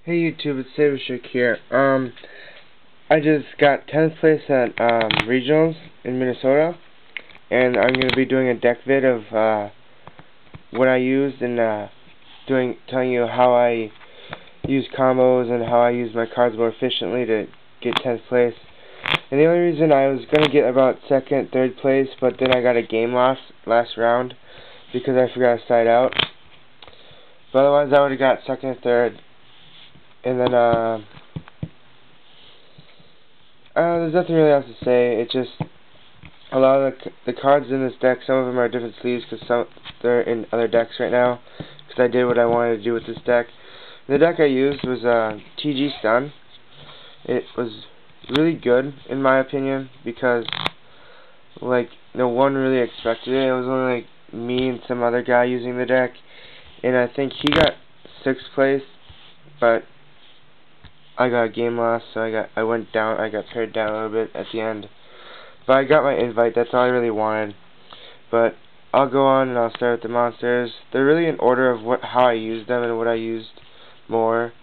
Hey YouTube, it's Sabershik here. I just got 10th place at regionals in Minnesota, and I'm gonna be doing a deck vid of what I used and telling you how I use combos and how I use my cards more efficiently to get 10th place. And the only reason I was gonna get about 2nd, 3rd place, but then I got a game loss last round because I forgot to side out. But otherwise, I would have got 2nd or 3rd. And then, there's nothing really else to say. It's just a lot of the cards in this deck, some of them are different sleeves because they're in other decks right now. Because I did what I wanted to do with this deck. The deck I used was TG Stun. It was really good in my opinion because like no one really expected it. It was only like me and some other guy using the deck, and I think he got 6th place, but I got a game loss, so I went down. I got pared down a little bit at the end, but I got my invite. That's all I really wanted. But I'll go on and I'll start with the monsters. They're really in order of how I used them and what I used more.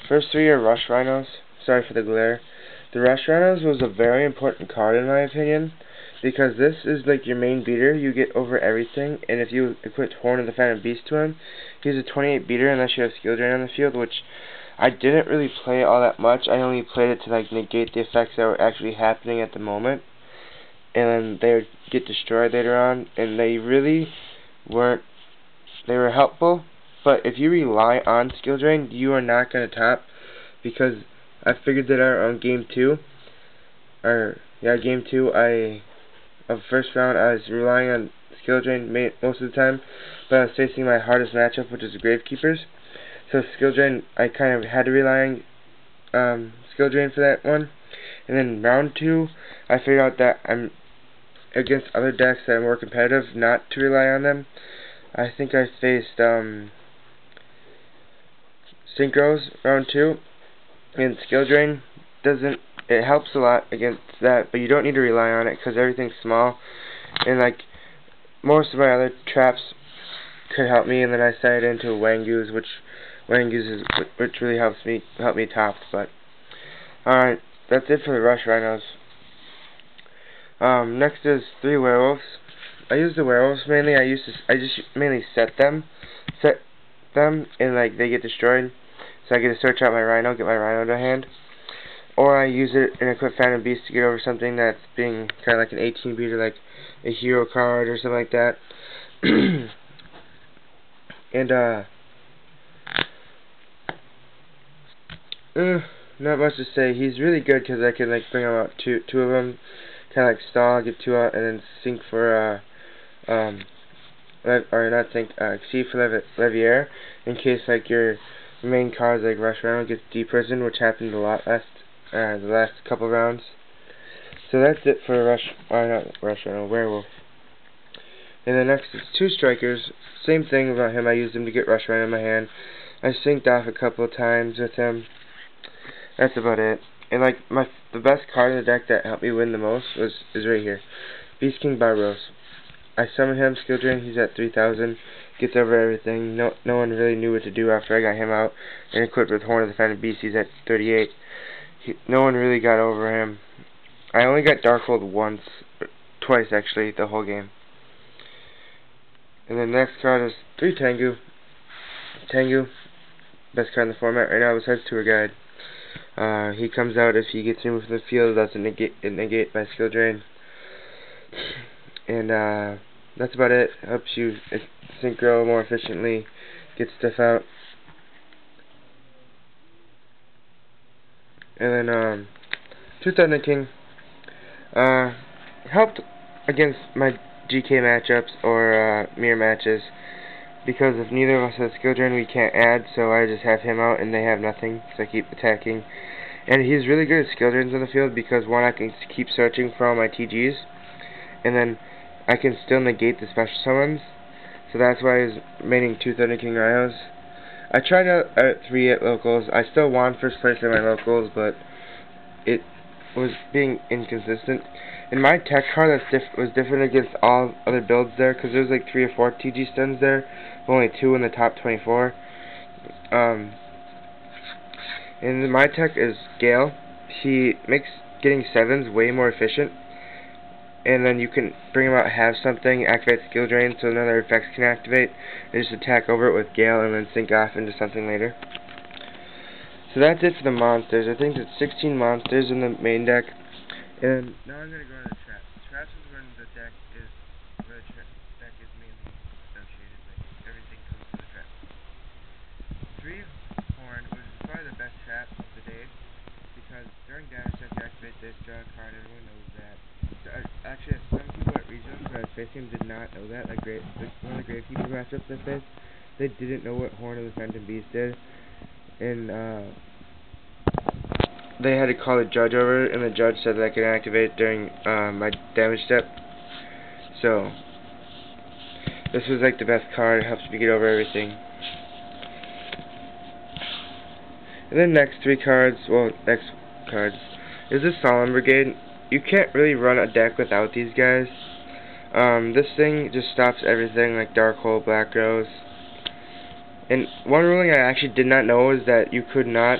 First 3 are Rush Rhinos. Sorry for the glare. The Rush Rhinos was a very important card in my opinion because this is like your main beater. You get over everything, and if you equip Horn of the Phantom Beast to him, he's a 28 beater unless you have skill drain on the field, which I didn't really play all that much. I only played it to like negate the effects that were actually happening at the moment, and then they would get destroyed later on. And they really weren't. They were helpful, but if you rely on skill drain, you are not going to top, because I figured that out on game 2. Game 2. Of first round, I was relying on skill drain most of the time, but I was facing my hardest matchup, which is the Gravekeepers. So skill drain, I kind of had to rely on skill drain for that one. And then round 2, I figured out that I'm against other decks that are more competitive, not to rely on them. I think I faced Synchros round 2, and skill drain it helps a lot against that, but you don't need to rely on it because everything's small. And like most of my other traps could help me, and then I sided into Wangoos, which really help me top. But alright, that's it for the Rush Rhinos. Next is 3 werewolves. I use the werewolves mainly. I just mainly set them, and like they get destroyed, so I get to search out my Rhino, get my Rhino to hand, or I use it and equip Phantom Beast to get over something that's being kind of like an 18 beater, like a hero card or something like that. And not much to say. He's really good because I can like bring him out two of them, kind of like stall, get 2 out, and then sync for exceed for Levier, in case like your main cards like Rush Rhino gets deprisoned, which happened a lot the last couple rounds. So that's it for Werewolf. And the next is 2 strikers. Same thing about him. I used him to get Rush Rhino in my hand. I synced off a couple of times with him. That's about it. And like the best card in the deck that helped me win the most is right here, Beast King Barbaros. I summoned him, skill drain. He's at 3,000. Gets over everything. No one really knew what to do after I got him out. And equipped with Horn of the Phantom Beast, he's at 38. No one really got over him. I only got Darkhold twice actually, the whole game. And the next card is 3 Tengu. Tengu, best card in the format right now besides Tour Guide. He comes out if he gets removed from the field. That's a negate by skill drain. And that's about it. Helps you synchro more efficiently, get stuff out. And then 2 Thunder King helped against my GK matchups or mirror matches, because if neither of us has skill drain, we can't add, so I just have him out and they have nothing, so I keep attacking. And he's really good at skill drains on the field because, one, I can keep searching for all my TGs, and then I can still negate the special summons, so that's why I was maining 2 Thunder King Rhinos. I tried out 3 at locals. I still won first place in my locals, but it was being inconsistent. And my tech card was different against all other builds there, because there was like 3 or 4 TG stuns there, but only 2 in the top 24. And my tech is Gale. He makes getting 7s way more efficient. And then you can bring him out, have something, activate skill drain so none other effects can activate, and just attack over it with Gale and then sync off into something later. So that's it for the monsters. I think there's 16 monsters in the main deck. And now I'm going to go to the traps. Traps is where the deck is, where the deck is mainly associated. Like, everything comes to the trap. 3 Horn, which is probably the best trap of the day, because during damage check you activate this, draw a card, everyone knows that. So, actually, some people at Regionals who I was facing did not know that. Like one of the Gravekeeper matchups I faced, they didn't know what Horn of the Phantom Beast did. And they had to call the judge over, and the judge said that I could activate during my damage step. So this was like the best card. It helps me get over everything. And then next cards is the Solemn Brigade. You can't really run a deck without these guys. This thing just stops everything like Dark Hole, Black Rose. And one ruling I actually did not know is that you could not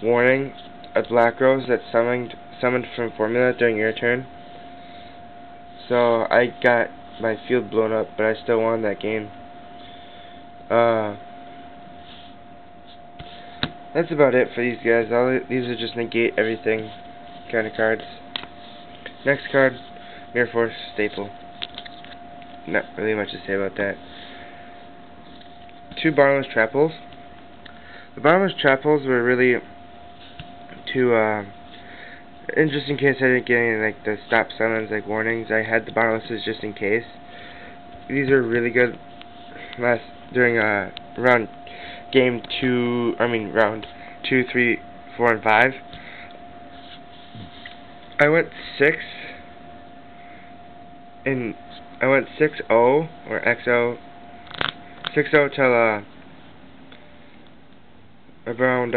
warning a Black Rose that's summoned from Formula during your turn. So I got my field blown up, but I still won that game. That's about it for these guys. These are just negate everything kind of cards. Next card, Mirror Force Staple. Not really much to say about that. 2 Bottomless Trap Holes. The Bottomless Trap Holes were really to, just in case I didn't get any, like, the stop summons, like, warnings, I had the Bottomlesses just in case. These are really good during, round 2, 3, 4, and 5. I went 6-0, or XO, 6-0 till, around,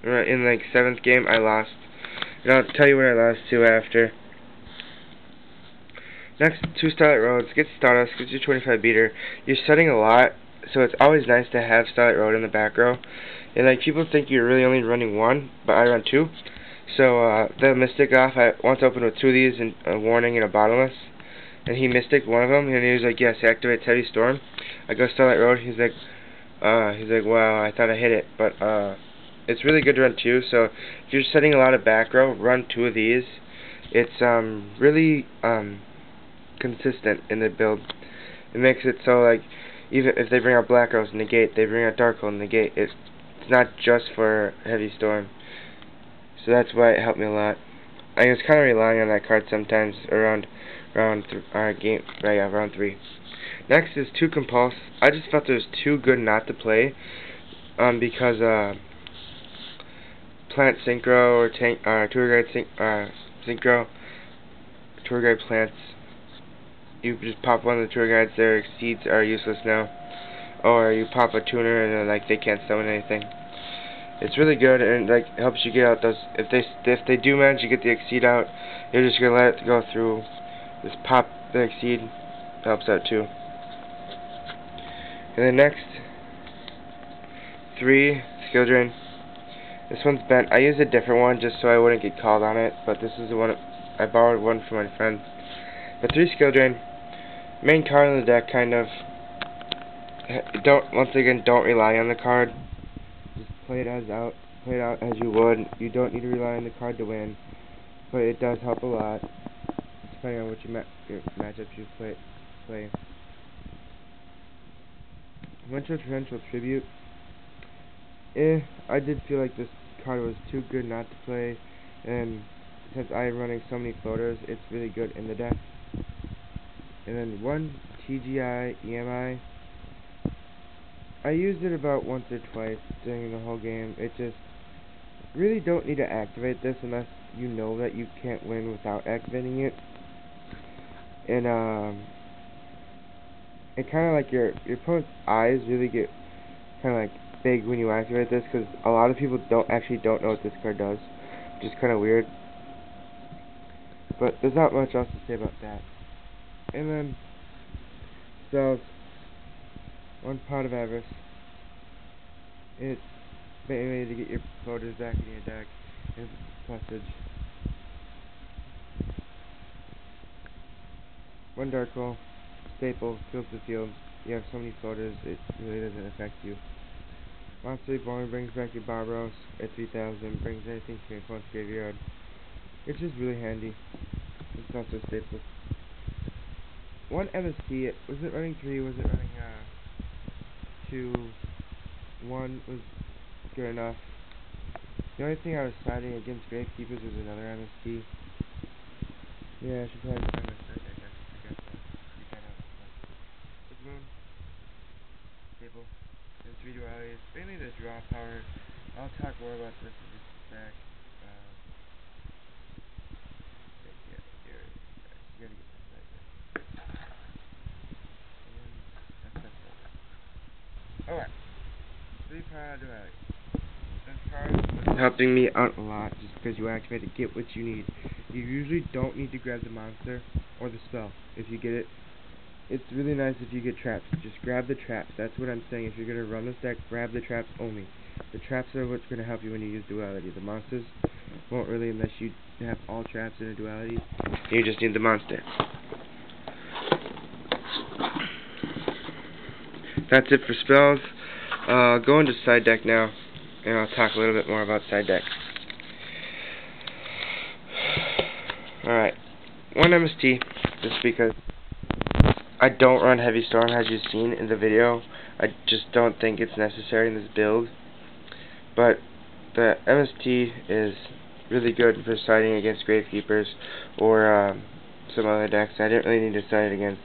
in like 7th game I lost. And I'll tell you what I lost to after. Next, 2 Starlight Roads. Get Stardust, gets you 25 beater. You're setting a lot, so it's always nice to have Starlight Road in the back row. And like people think you're really only running 1, but I run 2. So the Mystic off, I once opened with 2 of these and a warning and a Bottomless. And he Mystic one of them, and he was like, yes, he activates Heavy Storm. I go Starlight Road, he's like, wow, I thought I hit it, but it's really good to run 2, so if you're setting a lot of back row, run 2 of these. It's really consistent in the build. It makes it so, like, even if they bring out Black Rose negate, they bring out Dark Hole negate. It's not just for Heavy Storm. So that's why it helped me a lot. I was kind of relying on that card sometimes around round 3. Next is 2 Compulse. I just felt it was too good not to play, because Plant Synchro or Tour Guide Synchro, Tour Guide Plants. You just pop one of the Tour Guides, their Exceeds are useless now. Or you pop a tuner and like they can't summon anything. It's really good and like helps you get out those. If they do manage to get the Exceed out, you're just gonna let it go through. Just pop the Exceed, helps out too. And then next, 3 Skill Drain. This one's bent. I used a different one just so I wouldn't get called on it, but this is the one I borrowed one from my friend. But 3 Skill Drain. Main card in the deck, kind of. Once again, don't rely on the card. Just play it out as you would. You don't need to rely on the card to win, but it does help a lot, depending on what your matchups you play. Torrential Tribute. I did feel like this card was too good not to play, and since I'm running so many floaters, it's really good in the deck. And then 1 TGI EMI. I used it about once or twice during the whole game. It just really don't need to activate this unless you know that you can't win without activating it. And it kind of like your opponent's eyes really get kind of like big when you activate this, because a lot of people don't know what this card does, which is kind of weird. But there's not much else to say about that. And then spells. 1 Pot of Avarice. It mainly to get your photos back in your deck, and message. One dark hole, staple, fills the field. You have so many photos, it really doesn't affect you. Monster Reborn brings back your Barbaros at 3000, brings anything from your opponent's graveyard. It's just really handy. It's also a staple. One MST, was it running 3, was it running 2, 1 was good enough. The only thing I was siding against Gravekeepers was another MST. Yeah, I should probably find my side deck. I forgot that. You kind of the moon, staple, and 3 dualities. Mainly the draw power. I'll talk more about this in just a sec. Yeah, here it is. You gotta get my side deck. And that's that. Alright. 3 power duality. This card is helping me out a lot just because you activate to get what you need. You usually don't need to grab the monster or the spell if you get it. It's really nice if you get traps. Just grab the traps. That's what I'm saying. If you're going to run this deck, grab the traps only. The traps are what's going to help you when you use duality. The monsters won't really unless you have all traps in a duality. You just need the monster. That's it for spells. I'll go into side deck now, and I'll talk a little bit more about side deck. Alright, one MST, just because I don't run Heavy Storm, as you've seen in the video. I just don't think it's necessary in this build. But the MST is really good for siding against Gravekeepers or some other decks. I didn't really need to side against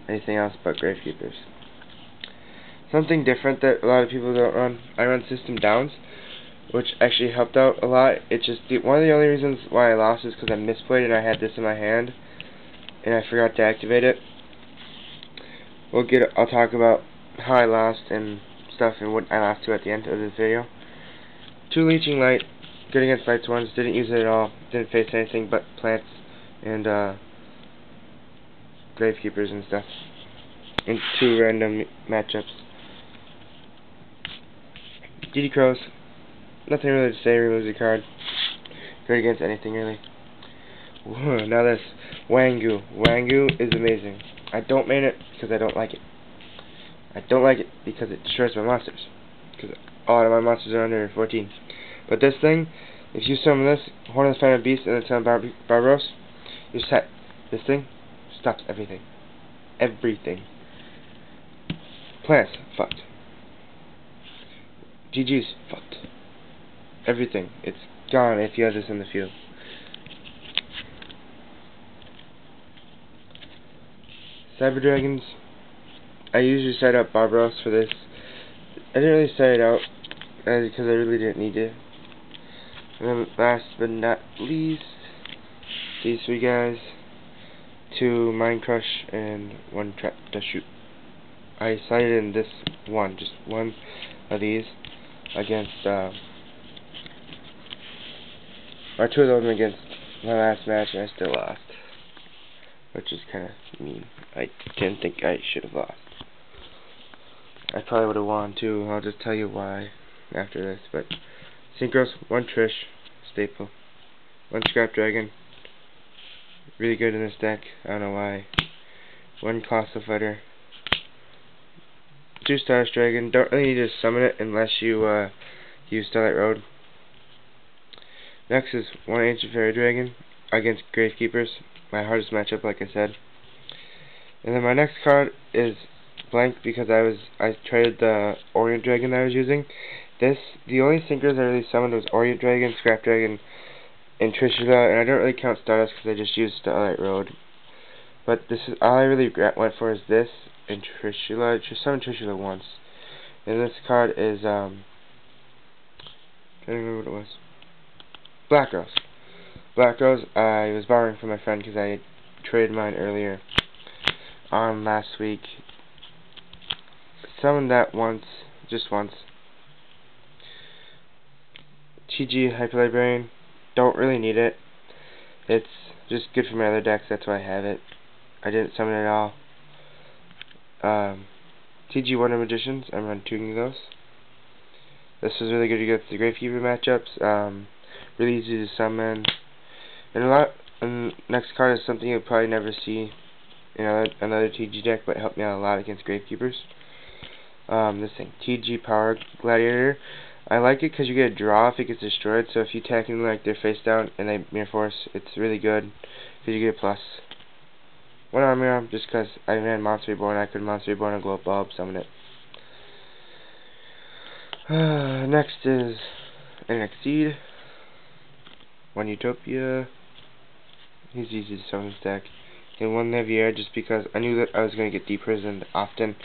anything else but Gravekeepers. Something different that a lot of people don't run, I run System Downs, which actually helped out a lot. It's just one of the only reasons why I lost is because I misplayed and I had this in my hand and I forgot to activate it. I'll talk about how I lost and stuff and what I lost to at the end of this video. 2 Leeching Light, good against Light Swarms, didn't use it at all, didn't face anything but plants and Gravekeepers and stuff. In 2 random matchups. DD Crows, nothing really to say, removes the card. Good against anything really. Whoa, now this Wangu. Wangu is amazing. I don't main it because I don't like it. I don't like it because it destroys my monsters. Because a lot of my monsters are under 14. But this thing, if you summon this, Horn of the Phantom Beast, and then summon Barbaros, you're set. This thing stops everything. Everything. Plants, fucked. GG's fucked. Everything. It's gone if you have this in the field. Cyber Dragons. I usually set up Barbaros for this. I didn't really set it out because I really didn't need to. And then last but not least, these 3 guys, 2 Mind Crush and 1 Trap to Shoot. I sided in this one, just one of these against, or 2 of them against my last match, and I still lost. Which is kind of mean. I didn't think I should have lost. I probably would have won too. I'll just tell you why after this. But Synchros, 1 Trish, staple. 1 Scrap Dragon. Really good in this deck. I don't know why. 1 Colossal Fighter. 2 Stardust Dragon. Don't really need to summon it unless you use Starlight Road. Next is 1 Ancient Fairy Dragon against Gravekeepers. My hardest matchup, like I said. And then my next card is blank because I traded the Orient Dragon that I was using. The only Synchros I really summoned was Orient Dragon, Scrap Dragon, and Trishula, and I don't really count Stardust because I just used Starlight Road. But this is all I really went for is this and Trishula. I just summoned Trishula once. And this card is trying to remember what it was. Black Rose. Black Rose, I was borrowing from my friend because I had traded mine earlier on last week. Summoned that once, just once. TG Hyper Librarian, don't really need it. It's just good for my other decks, that's why I have it. I didn't summon it at all. TG Wonder Magicians, I'm running 2 of those. This was really good against the Gravekeeper matchups. Really easy to summon. And next card is something you'll probably never see in another TG deck, but helped me out a lot against Gravekeepers. This thing, TG Power Gladiator. I like it because you get a draw if it gets destroyed, so if you attack them like they're face down and they mirror force, it's really good because you get a plus. One armor just because I ran Monster Reborn, I could Monster Reborn and Glow Up Bulb, summon it. Next is Exceed. One Utopia. He's easy to summon stack. And one Navier just because I knew that I was going to get deprisoned often,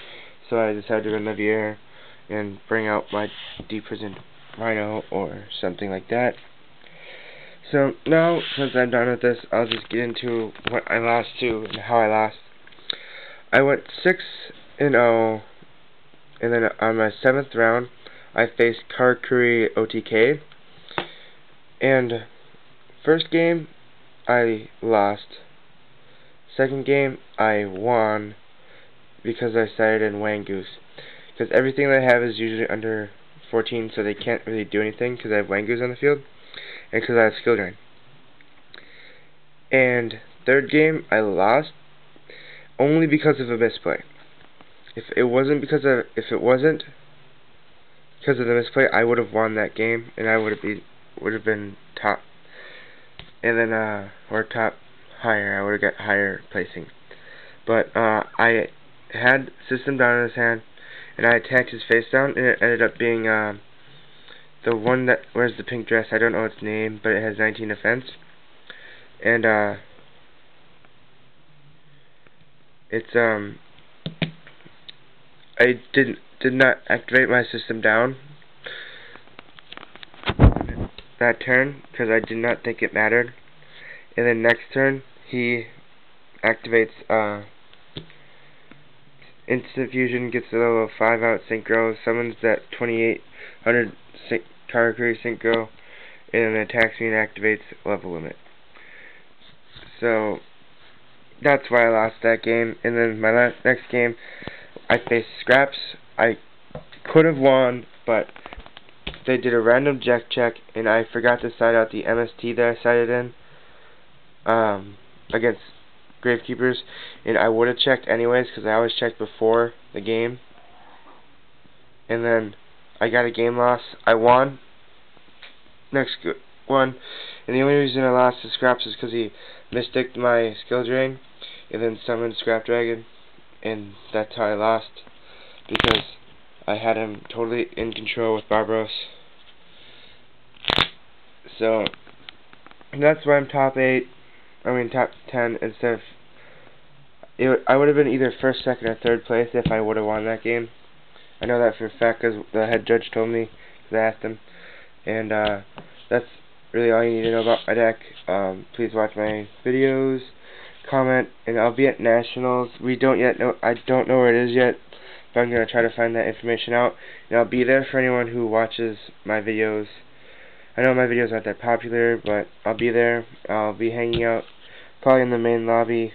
so I decided to run Navier and bring out my deprisoned Rhino or something like that. So now, since I'm done with this, I'll just get into what I lost to and how I lost. I went 6-0, and then on my 7th round, I faced Karakuris OTK. And first game, I lost. Second game, I won because I started in Wangoose. Because everything that I have is usually under 14, so they can't really do anything because I have Wangoose on the field. And because I have Skill Drain. And third game, I lost only because of a misplay. If it wasn't because of the misplay, I would have won that game, and I would have been top, and then or top higher. I would have got higher placing. But I had System Down in his hand, and I attacked his face down, and it ended up being the one that wears the pink dress. I don't know its name, but it has 19 defense. And it's I did not activate my System Down that turn because I did not think it mattered. And then next turn he activates Instant Fusion, gets a level 5 out Synchro, summons that 2800 Karakuris Synchro, and then attacks me and activates level limit. So that's why I lost that game. And then my next game, I faced Scraps. I could have won, but they did a random deck check, and I forgot to side out the MST that I sided in against Gravekeepers, and I would have checked anyways because I always checked before the game. And then I got a game loss. I won next one, and the only reason I lost to Scraps is because he misticked my Skill Drain and then summoned Scrap Dragon, and that's how I lost, because I had him totally in control with Barbaros. So that's why I'm top 10 instead of I would have been either first, second, or third place if I would have won that game. I know that for a fact because the head judge told me, because I asked him. And that's really all you need to know about my deck. Please watch my videos, comment, and I'll be at Nationals. I don't know where it is yet, but I'm going to try to find that information out. And I'll be there for anyone who watches my videos. I know my videos aren't that popular, but I'll be there. I'll be hanging out probably in the main lobby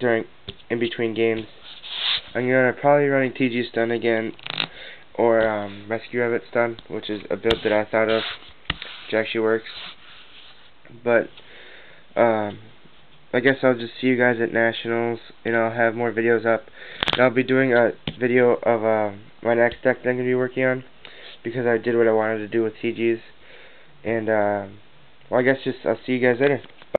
in between games. I'm going to probably running TG Stun again, or Rescue Rabbit Stun, which is a build that I thought of, which actually works. But I guess I'll just see you guys at Nationals, and I'll have more videos up. And I'll be doing a video of my next deck that I'm going to be working on, because I did what I wanted to do with TGs. And well, I guess I'll see you guys later.